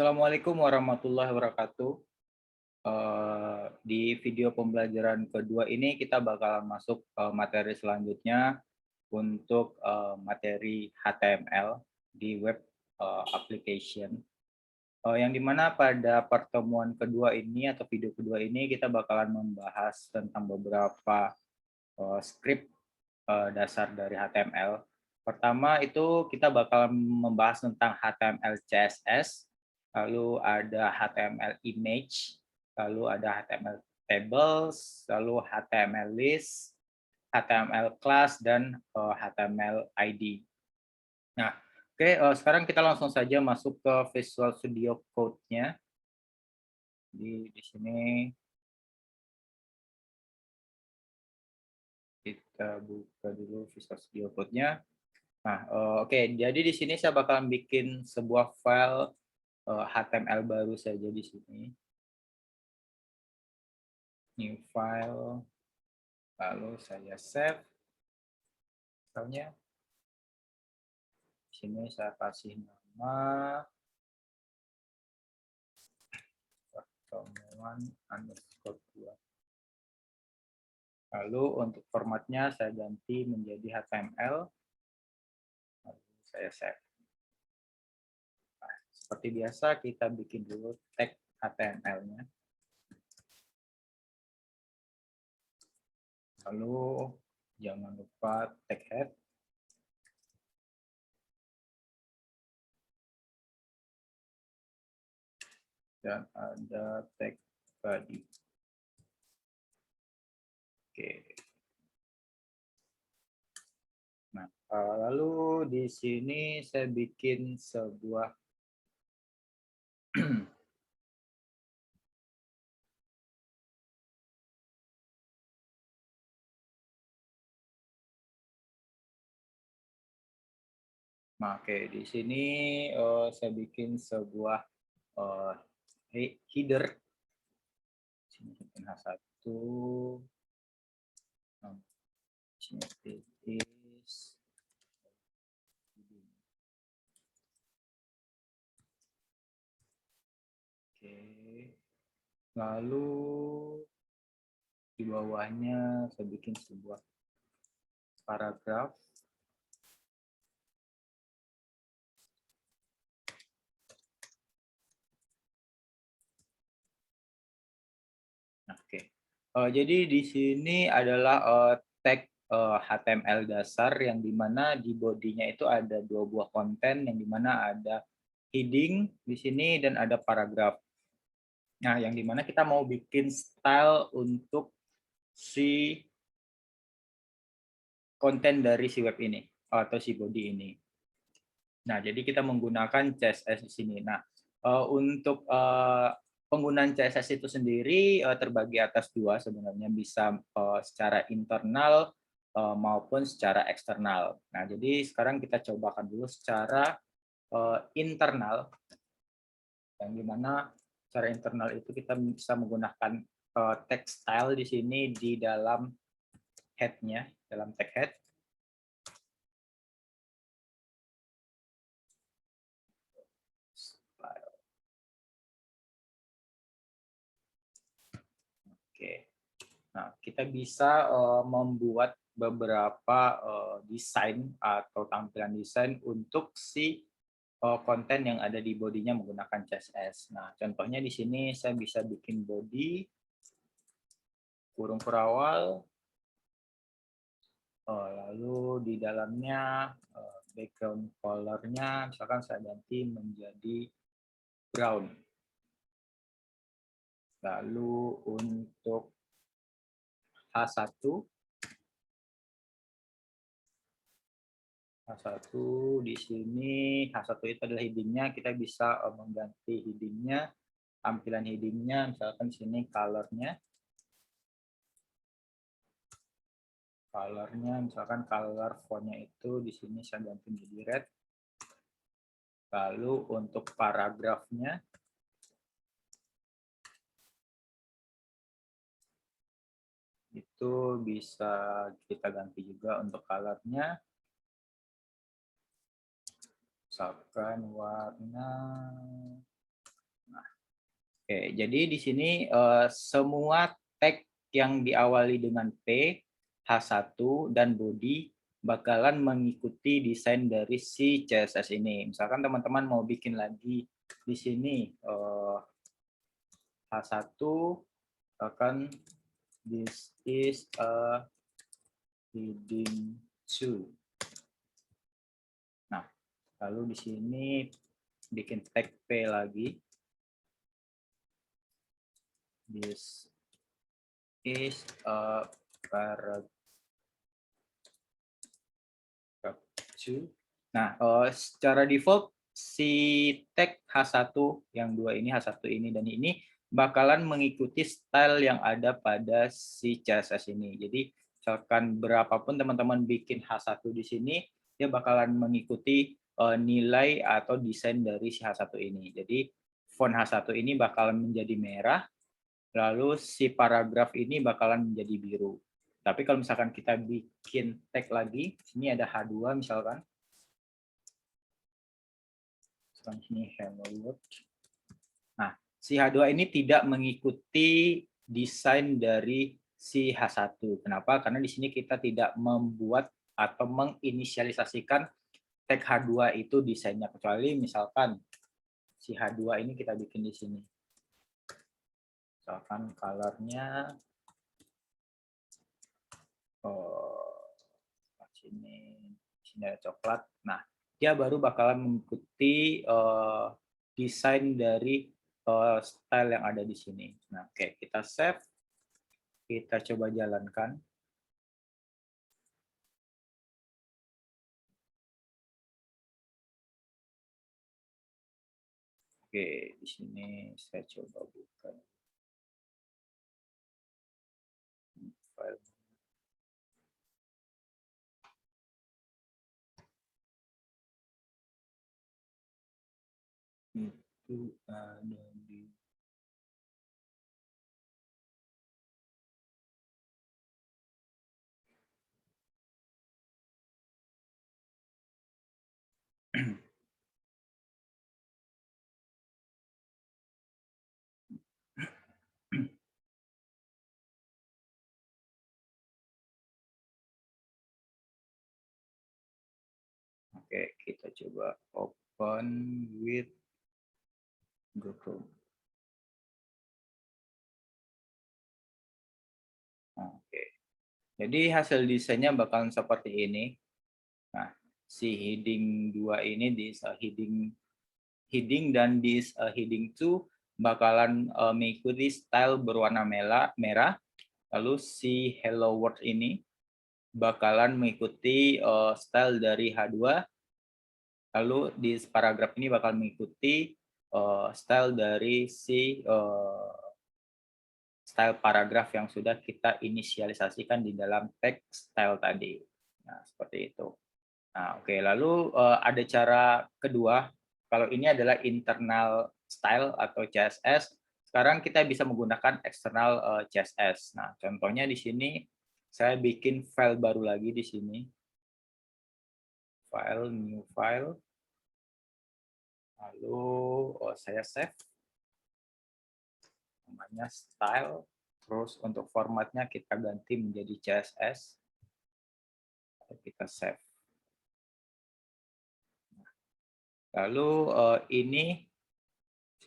Assalamualaikum warahmatullahi wabarakatuh. Di video pembelajaran kedua ini kita bakalan masuk materi selanjutnya untuk materi HTML di web application. Yang dimana pada pertemuan kedua ini atau video kedua ini kita bakalan membahas tentang beberapa script dasar dari HTML. Pertama itu kita bakal membahas tentang HTML CSS, lalu ada HTML image, lalu ada HTML tables, lalu HTML list, HTML class, dan HTML ID. Nah, oke, sekarang kita langsung saja masuk ke Visual Studio Code-nya. Di sini kita buka dulu Visual Studio Code-nya. Nah, oke, jadi di sini saya bakalan bikin sebuah file HTML baru saja di sini. New file, lalu saya save. Misalnya, di sini saya kasih nama pertemuan _2. Lalu untuk formatnya saya ganti menjadi HTML. Lalu saya save. Nah, seperti biasa kita bikin dulu tag HTML-nya. Lalu jangan lupa tag head. Dan ada tag body. Oke. Nah, lalu di sini saya bikin sebuah Nah, oke, di sini saya bikin sebuah header. Sini bikin H1. Sini titis. Oke. Lalu di bawahnya saya bikin sebuah paragraf. Oke. Jadi di sini adalah tag HTML dasar yang dimana di bodinya itu ada dua buah konten yang dimana ada heading di sini dan ada paragraf. Nah, yang dimana kita mau bikin style untuk si konten dari si web ini atau si body ini. Nah, jadi kita menggunakan CSS di sini. Nah, untuk penggunaan CSS itu sendiri terbagi atas dua sebenarnya, bisa secara internal maupun secara eksternal. Nah, jadi sekarang kita cobakan dulu secara internal, yang dimana secara internal itu kita bisa menggunakan text style di sini di dalam head-nya, dalam tag head. Oke. Nah, kita bisa membuat beberapa desain atau tampilan desain untuk si konten yang ada di bodinya menggunakan CSS. Nah, contohnya di sini saya bisa bikin body kurung perawal, lalu di dalamnya background color-nya misalkan saya ganti menjadi brown. Lalu untuk H1 di sini, H1 itu adalah heading-nya, kita bisa mengganti heading-nya, tampilan heading-nya, misalkan di sini color-nya. Color-nya, misalkan color font-nya itu di sini saya ganti menjadi red. Lalu untuk paragrafnya, itu bisa kita ganti juga untuk color-nya. Misalkan warna Oke, jadi di sini semua tag yang diawali dengan P, H1, dan body bakalan mengikuti desain dari si CSS ini. Misalkan teman-teman mau bikin lagi di sini H1 akan this is a heading 2. Nah, lalu di sini bikin tag P lagi. This is a paragraph 2. Nah, secara default si tag H1 yang dua ini, H1 ini dan ini bakalan mengikuti style yang ada pada si CSS ini. Jadi misalkan berapapun teman-teman bikin H1 di sini, dia bakalan mengikuti nilai atau desain dari si H1 ini. Jadi font H1 ini bakalan menjadi merah, lalu si paragraf ini bakalan menjadi biru. Tapi kalau misalkan kita bikin tag lagi, sini ada H2 misalkan. Sini hello world. Nah, si H2 ini tidak mengikuti desain dari si H1. Kenapa? Karena di sini kita tidak membuat atau menginisialisasikan tag H2 itu desainnya, kecuali misalkan si H2 ini kita bikin di sini. Misalkan color-nya sini ada coklat. Nah, dia baru bakalan mengikuti desain dari style yang ada di sini. Nah, oke, kita save, kita coba jalankan. Oke, di sini saya coba buka file. Itu ada di Oke, kita coba open with Google Chrome. Oke. Jadi hasil desainnya bakalan seperti ini. Nah, si heading 2 ini di heading dan di heading 2 bakalan mengikuti style berwarna merah. Lalu si hello world ini bakalan mengikuti style dari H2. Lalu di paragraf ini bakal mengikuti style dari si style paragraf yang sudah kita inisialisasikan di dalam tag style tadi. Nah, seperti itu. Nah, oke. Lalu ada cara kedua. Kalau ini adalah internal style atau CSS. Sekarang kita bisa menggunakan external CSS. Nah, contohnya di sini saya bikin file baru lagi di sini. File, new file. Lalu saya save. Namanya style. Terus untuk formatnya kita ganti menjadi CSS. Kita save. Lalu ini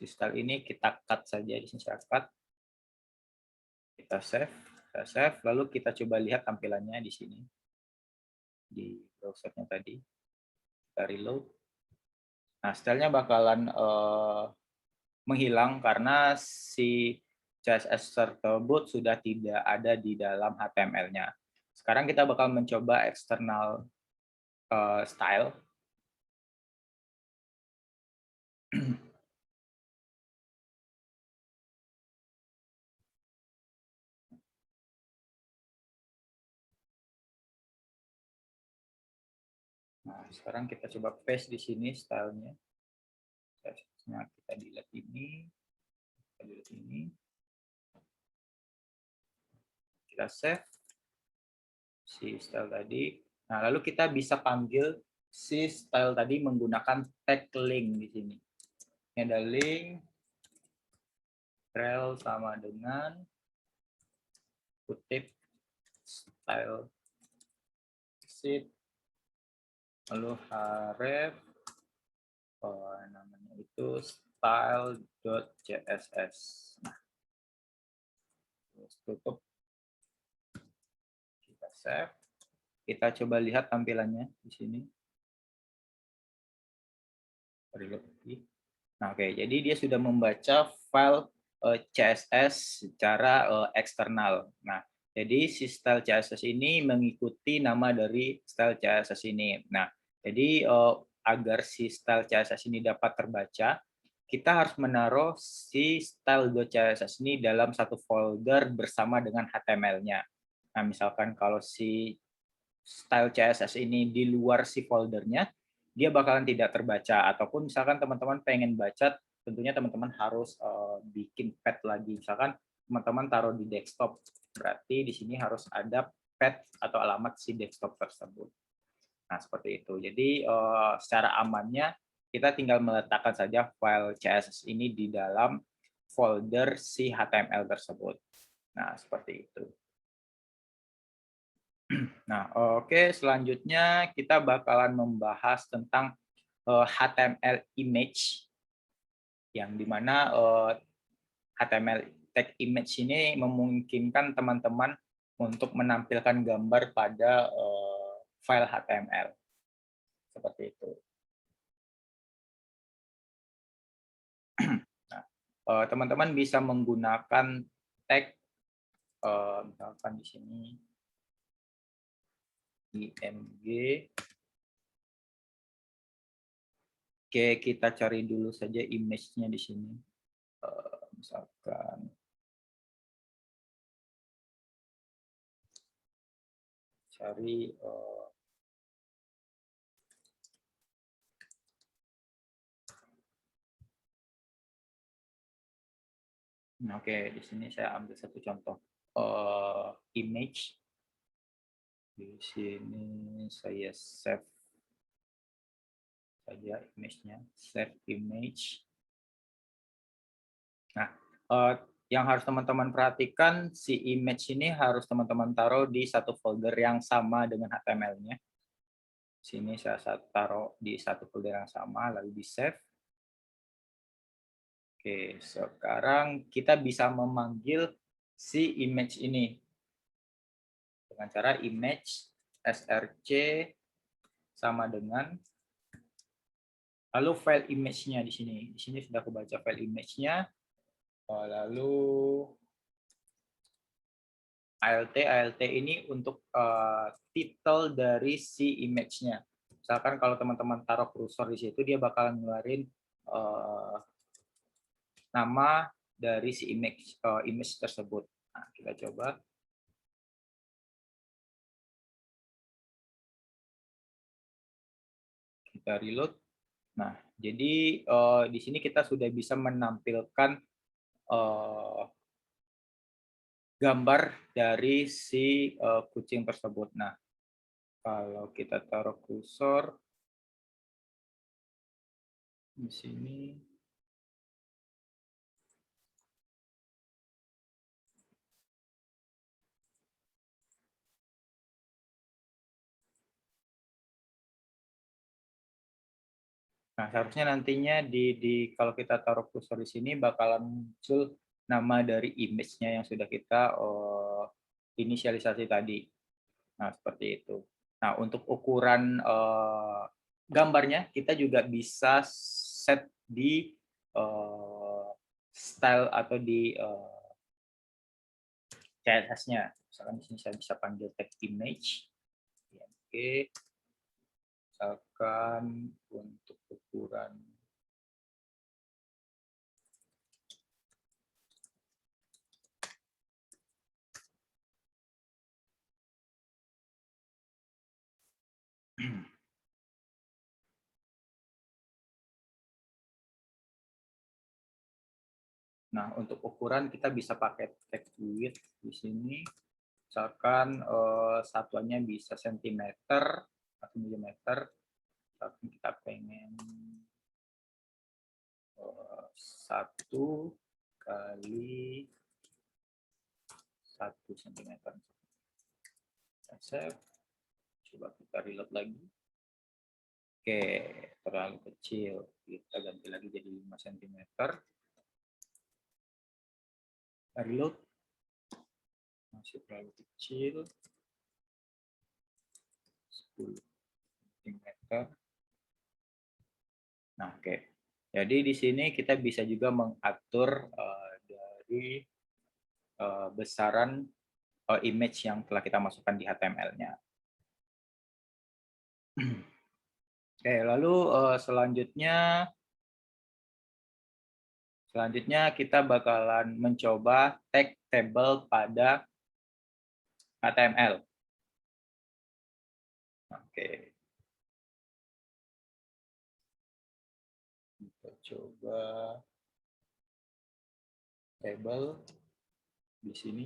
style ini kita cut saja di sini, saya cut. Kita save, lalu kita coba lihat tampilannya di sini di browsernya tadi. Kita reload. Nah, stylenya bakalan menghilang karena si CSS tersebut sudah tidak ada di dalam HTML-nya. Sekarang kita bakal mencoba external style. Nah, sekarang kita coba paste di sini stylenya. Kita delete ini, kita save si style tadi. Nah, lalu kita bisa panggil si style tadi menggunakan tag link di sini. Ini ada link, rel sama dengan kutip style sheet, lalu href namanya itu style.css. Nah, terus tutup, kita save, kita coba lihat tampilannya di sini. Nah, oke, jadi dia sudah membaca file CSS secara eksternal. Nah, jadi si style CSS ini mengikuti nama dari style CSS ini. Nah, jadi agar si style CSS ini dapat terbaca, kita harus menaruh si style.css ini dalam satu folder bersama dengan HTML-nya. Nah, misalkan kalau si style CSS ini di luar si foldernya, dia bakalan tidak terbaca. Ataupun misalkan teman-teman pengen baca, tentunya teman-teman harus bikin path lagi. Misalkan teman-teman taruh di desktop, berarti di sini harus ada path atau alamat si desktop tersebut. Nah, seperti itu. Jadi secara amannya kita tinggal meletakkan saja file CSS ini di dalam folder si HTML tersebut. Nah, seperti itu. Nah, oke, selanjutnya kita bakalan membahas tentang HTML image, yang dimana HTML tag image ini memungkinkan teman-teman untuk menampilkan gambar pada file HTML. Seperti itu. Nah, teman-teman bisa menggunakan tag, misalkan di sini img. Oke, kita cari dulu saja image-nya di sini. Misalkan cari oke, di sini saya ambil satu contoh image. Di sini saya save saja image-nya, save image. Nah, yang harus teman-teman perhatikan, si image ini harus teman-teman taruh di satu folder yang sama dengan HTML-nya. Sini saya taruh di satu folder yang sama, lalu di save. Oke, sekarang kita bisa memanggil si image ini dengan cara image src sama dengan, lalu file image-nya di sini. Di sini sudah kebaca file image-nya. Lalu ALT ini untuk title dari si image-nya. Misalkan kalau teman-teman taruh cursor di situ, dia bakalan ngeluarin nama dari si image tersebut. Nah, kita coba. Kita reload. Nah, jadi di sini kita sudah bisa menampilkan gambar dari si kucing tersebut. Nah, kalau kita taruh kursor di sini, nah seharusnya nantinya kalau kita taruh kursor di sini bakalan muncul nama dari image-nya yang sudah kita inisialisasi tadi. Nah, seperti itu. Nah, untuk ukuran gambarnya kita juga bisa set di style atau di CSS-nya. Misalkan di sini saya bisa panggil tag image. Oke. Misalkan untuk ukuran nah, untuk ukuran kita bisa pakai tag width di sini. Misalkan satuannya bisa sentimeter atau milimeter. Misalkan kita pengen 1 kali 1 cm. Save. Coba kita reload lagi. Oke, terlalu kecil. Kita ganti lagi jadi 5 cm. Reload. Masih terlalu kecil. 10 cm. Nah, oke. Jadi di sini kita bisa juga mengatur dari besaran image yang telah kita masukkan di HTML-nya. Oke, lalu selanjutnya kita bakalan mencoba tag table pada HTML. Oke. Kita coba table di sini.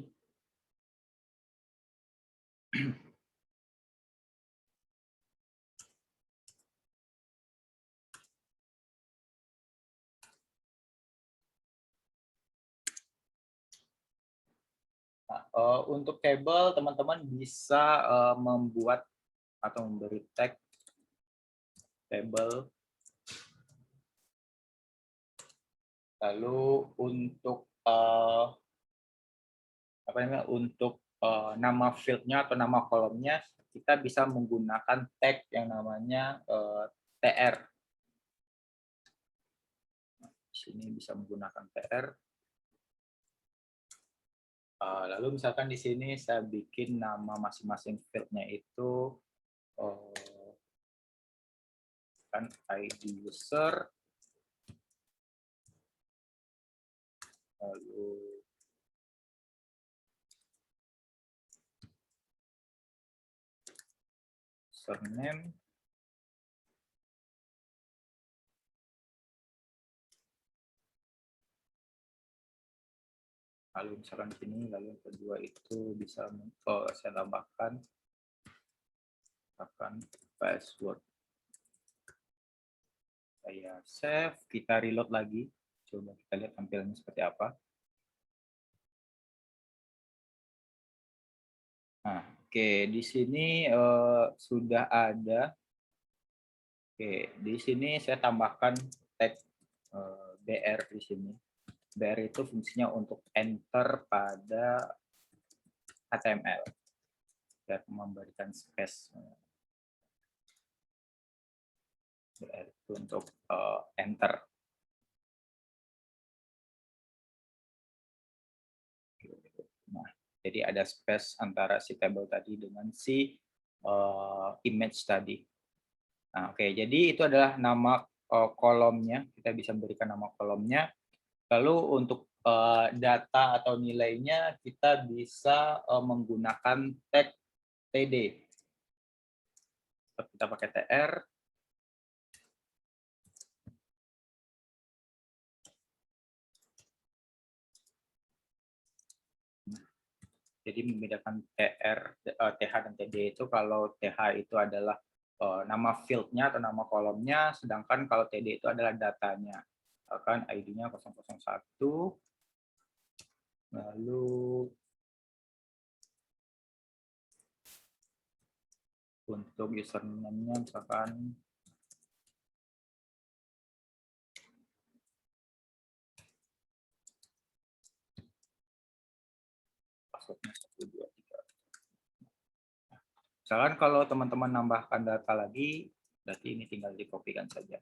Nah, untuk table, teman-teman bisa membuat atau memberi tag table. Lalu untuk nama field-nya atau nama kolomnya, kita bisa menggunakan tag yang namanya tr. Di sini bisa menggunakan tr. Lalu misalkan di sini saya bikin nama masing-masing field-nya itu kan ID user, lalu username, lalu misalkan sini, lalu yang kedua itu bisa saya tambahkan password. Saya save, kita reload lagi, coba kita lihat tampilannya seperti apa. Nah, oke, di sini sudah ada. Oke, di sini saya tambahkan tag br di sini. BR itu fungsinya untuk enter pada HTML, biar memberikan space. BR itu untuk enter. Nah, jadi ada space antara si table tadi dengan si image tadi. Nah, oke, jadi itu adalah nama kolomnya. Kita bisa berikan nama kolomnya. Lalu untuk data atau nilainya kita bisa menggunakan tag td. Kita pakai tr. Jadi membedakan th dan td itu, kalau th itu adalah nama field-nya atau nama kolomnya, sedangkan kalau td itu adalah datanya. Akan ID-nya 001, lalu untuk username-nya misalkan password-nya 123. Misalkan kalau teman-teman nambahkan data lagi, berarti ini tinggal dikopikan saja.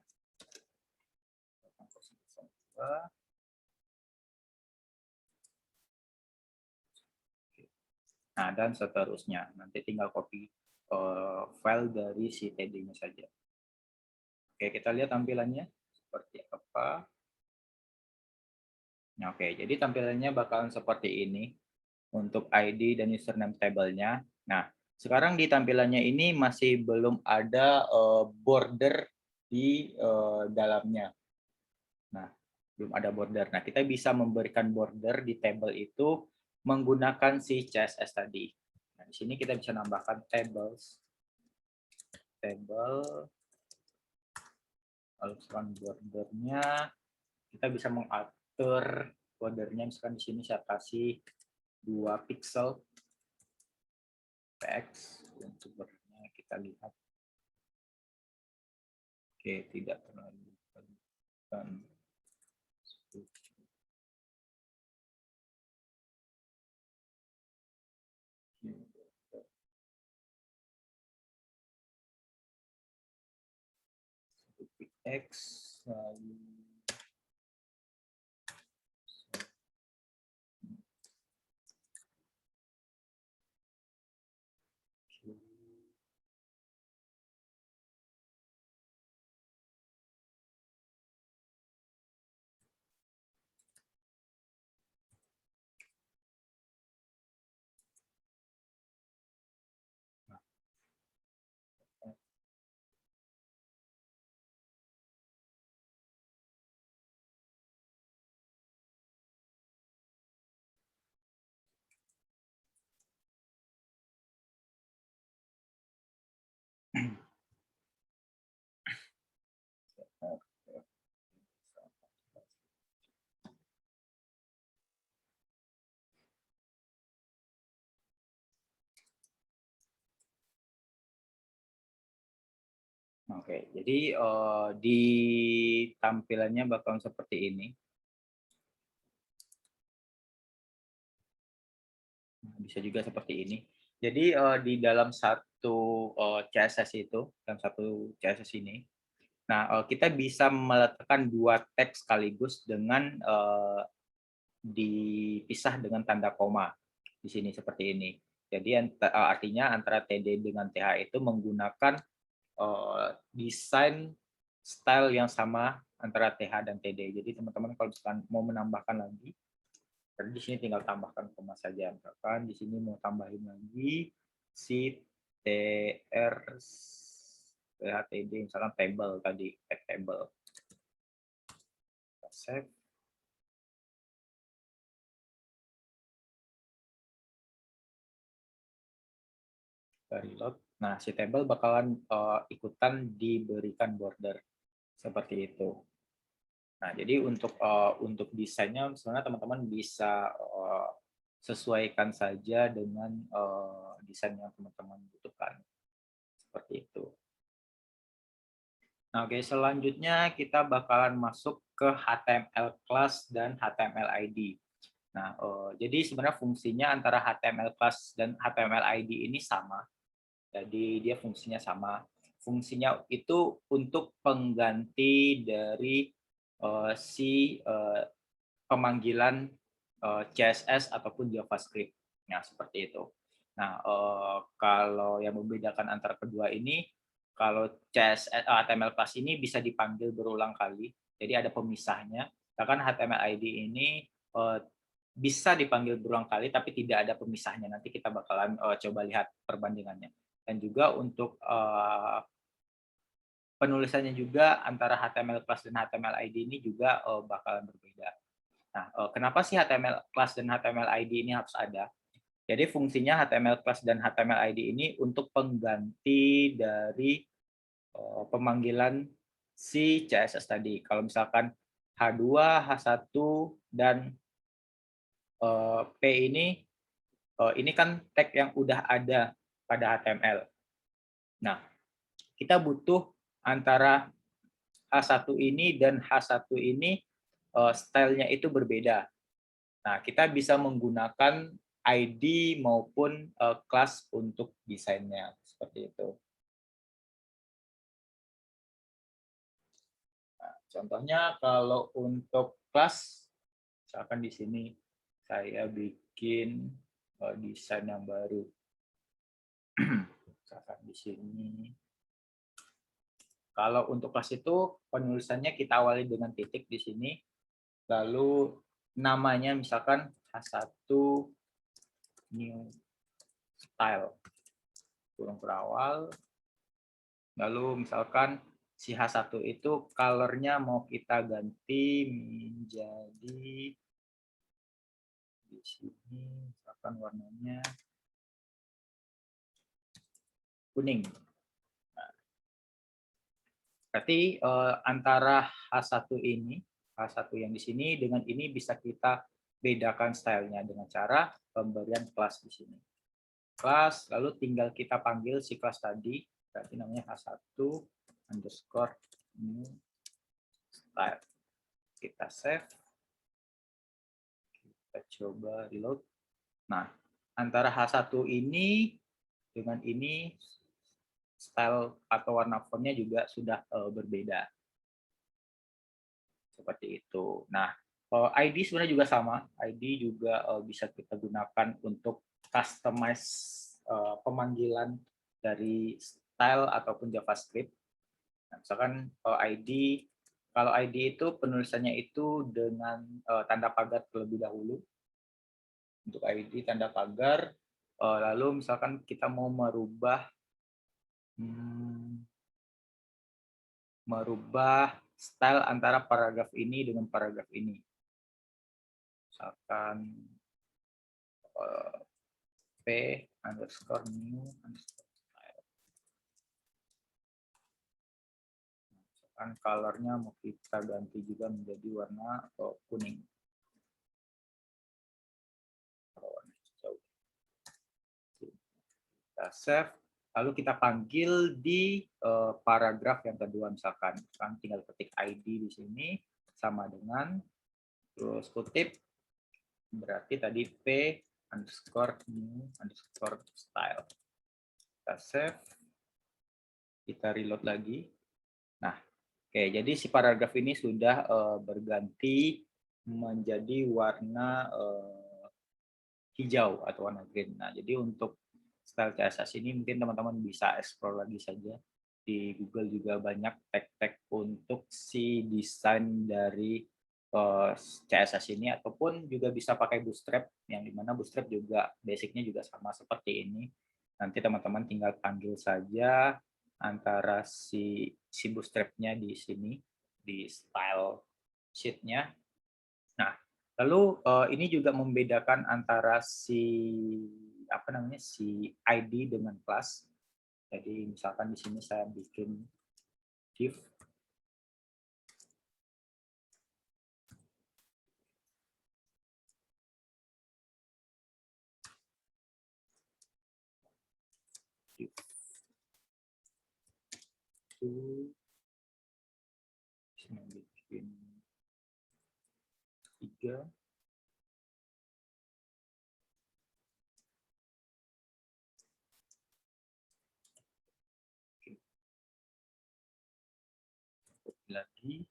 Nah, dan seterusnya. Nanti tinggal copy file dari si td-nya saja. Oke, kita lihat tampilannya seperti apa. Nah, oke, jadi tampilannya bakalan seperti ini untuk ID dan username table-nya. Nah, sekarang di tampilannya ini masih belum ada border di dalamnya. Nah, belum ada border. Nah, kita bisa memberikan border di table itu menggunakan si CSS tadi. Nah, di sini kita bisa nambahkan tables, table, lalu misalkan bordernya kita bisa mengatur bordernya misalkan di sini saya kasih 2 pixel px untuk bordernya kita lihat. Oke, tidak terlalu terlalu. X lalu Oke, jadi di tampilannya bakal seperti ini. Bisa juga seperti ini. Jadi di dalam satu CSS itu, dalam satu CSS ini, nah kita bisa meletakkan 2 teks sekaligus dengan dipisah dengan tanda koma di sini seperti ini. Jadi artinya antara TD dengan TH itu menggunakan desain style yang sama antara TH dan TD. Jadi teman-teman kalau misalkan mau menambahkan lagi, jadi di sini tinggal tambahkan koma saja. Misalkan di sini mau tambahin lagi si TR THTD, misalkan table tadi, table. Kita save. Reload. Nah, si table bakalan ikutan diberikan border seperti itu. Nah, jadi untuk desainnya sebenarnya teman-teman bisa sesuaikan saja dengan desain yang teman-teman butuhkan. Seperti itu. Nah, oke, selanjutnya kita bakalan masuk ke HTML class dan HTML ID. Nah, jadi sebenarnya fungsinya antara HTML class dan HTML ID ini sama. Jadi dia fungsinya sama. Fungsinya itu untuk pengganti dari si pemanggilan CSS ataupun JavaScript. Nah, seperti itu. Nah, kalau yang membedakan antara kedua ini, kalau CSS HTML class ini bisa dipanggil berulang kali, jadi ada pemisahnya. Bahkan HTML ID ini bisa dipanggil berulang kali, tapi tidak ada pemisahnya. Nanti kita bakalan coba lihat perbandingannya. Dan juga untuk penulisannya juga antara HTML class dan HTML ID ini juga bakalan berbeda. Nah, kenapa sih HTML class dan HTML ID ini harus ada? Jadi fungsinya HTML class dan HTML ID ini untuk pengganti dari pemanggilan si CSS tadi. Kalau misalkan H2, H1, dan P ini kan tag yang udah ada pada HTML. Nah, kita butuh antara H1 ini dan H1 ini stylenya itu berbeda. Nah, kita bisa menggunakan ID maupun kelas untuk desainnya seperti itu. Nah, contohnya kalau untuk kelas, misalkan di sini saya bikin desain yang baru. Misalkan di sini. Kalau untuk kelas itu penulisannya kita awali dengan titik di sini, lalu namanya misalkan H1 new style kurung berawal, lalu misalkan si H1 itu color-nya mau kita ganti menjadi di sini misalkan warnanya kuning. Nah, berarti antara H1 ini H1 yang di sini dengan ini bisa kita bedakan stylenya dengan cara pemberian kelas di sini. Kelas, lalu tinggal kita panggil si kelas tadi, berarti namanya H1 underscore new style. Kita save, kita coba reload. Nah, antara H1 ini dengan ini style atau warna fontnya juga sudah berbeda. Seperti itu. Nah, ID sebenarnya juga sama. ID juga bisa kita gunakan untuk customize pemanggilan dari style ataupun JavaScript. Nah, misalkan ID, kalau ID itu penulisannya itu dengan tanda pagar terlebih dahulu. Untuk ID tanda pagar, lalu misalkan kita mau merubah style antara paragraf ini dengan paragraf ini. Misalkan p underscore new underscore style. Misalkan colornya mau kita ganti juga menjadi warna atau kuning. Kita save, lalu kita panggil di paragraf yang kedua, misalkan tinggal ketik ID di sini sama dengan terus kutip, berarti tadi p underscore new underscore style. Kita save, kita reload lagi. Nah, oke, jadi si paragraf ini sudah berganti menjadi warna hijau atau warna green. Nah, jadi untuk style CSS ini mungkin teman-teman bisa explore lagi saja. Di Google juga banyak tag-tag untuk si desain dari CSS ini, ataupun juga bisa pakai Bootstrap, yang dimana Bootstrap juga basicnya juga sama seperti ini. Nanti teman-teman tinggal panggil saja antara si Bootstrap-nya di sini, di style sheet-nya. Nah, lalu ini juga membedakan antara si ID dengan kelas. Jadi misalkan di sini saya bikin div itu saya bikin 3. Lagi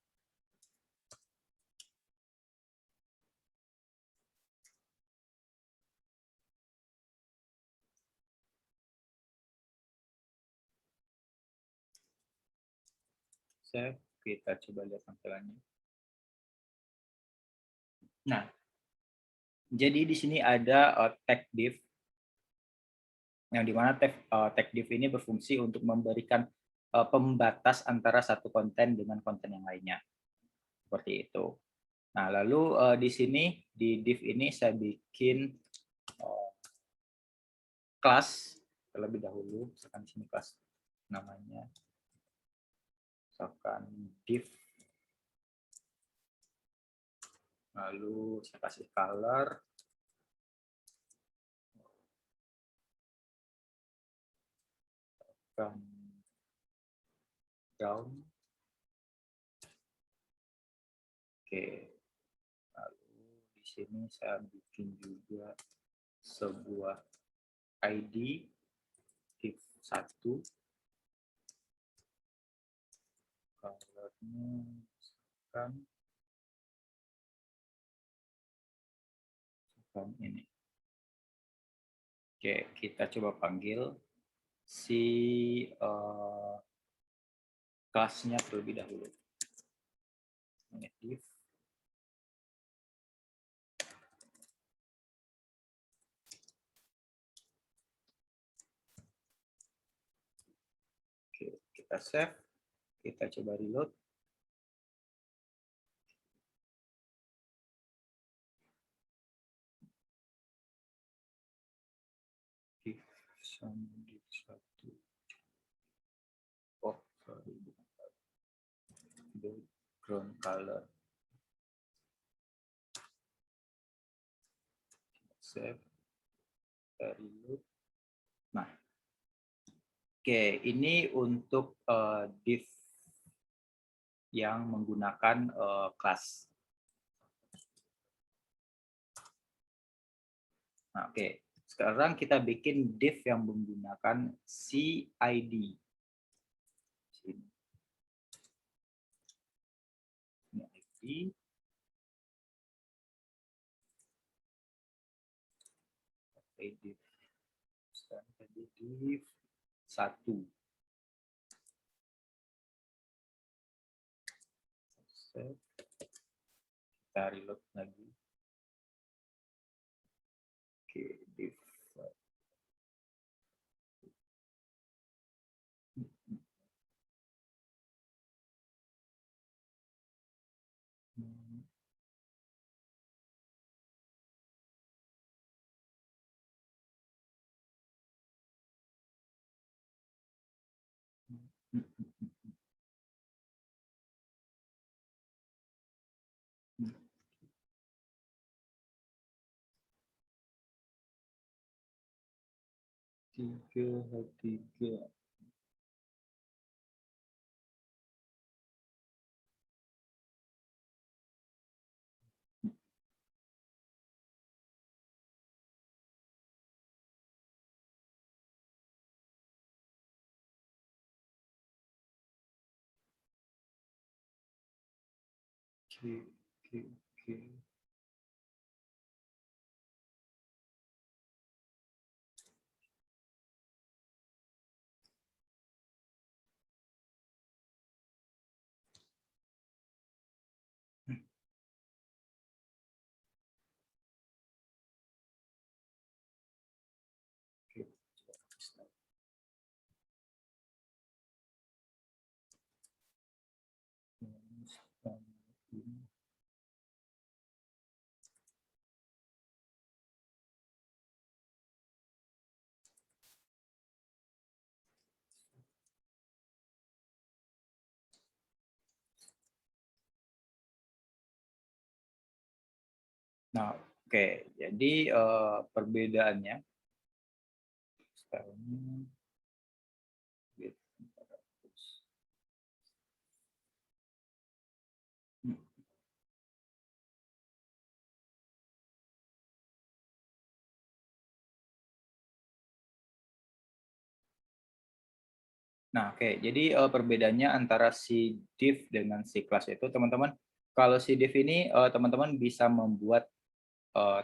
save, kita coba lihat tampilannya. Nah, jadi di sini ada tag div, yang dimana tag div ini berfungsi untuk memberikan pembatas antara satu konten dengan konten yang lainnya. Seperti itu. Nah, lalu di sini di div ini saya bikin kelas terlebih dahulu. Misalkan di sini kelas namanya, misalkan div, lalu saya kasih color, brown. Oke, lalu di sini saya bikin juga sebuah ID div 1, colornya misalkan ini. Oke, kita coba panggil si kelasnya terlebih dahulu. Ini div. Oke, kita save, kita coba reload. Div 1. Oh, sorry. Background color. Save, reload. Nah, oke, ini untuk div yang menggunakan kelas. Nah, oke. Sekarang kita bikin div yang menggunakan CID. Ini ID. Div. Tadi div 1. Kita reload lagi. Oke, div. Tiga. Oke. Nah, oke. Jadi perbedaannya sekarang Nah, oke. Jadi perbedaannya antara si div dengan si class itu, teman-teman, kalau si div ini teman-teman bisa membuat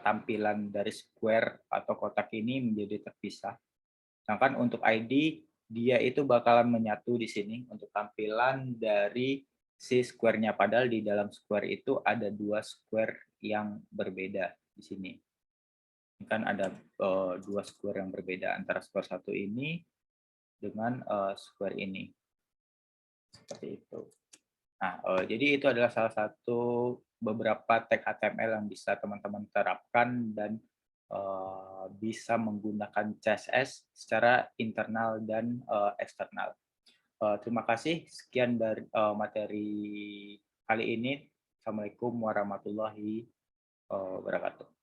tampilan dari square atau kotak ini menjadi terpisah. Sedangkan untuk ID dia itu bakalan menyatu di sini untuk tampilan dari si square-nya. Padahal di dalam square itu ada dua square yang berbeda di sini. Ini kan ada dua square yang berbeda antara square satu ini dengan square ini. Seperti itu. Nah, jadi itu adalah salah satu beberapa tag HTML yang bisa teman-teman terapkan dan bisa menggunakan CSS secara internal dan eksternal. Terima kasih. Sekian dari materi kali ini. Assalamualaikum warahmatullahi wabarakatuh.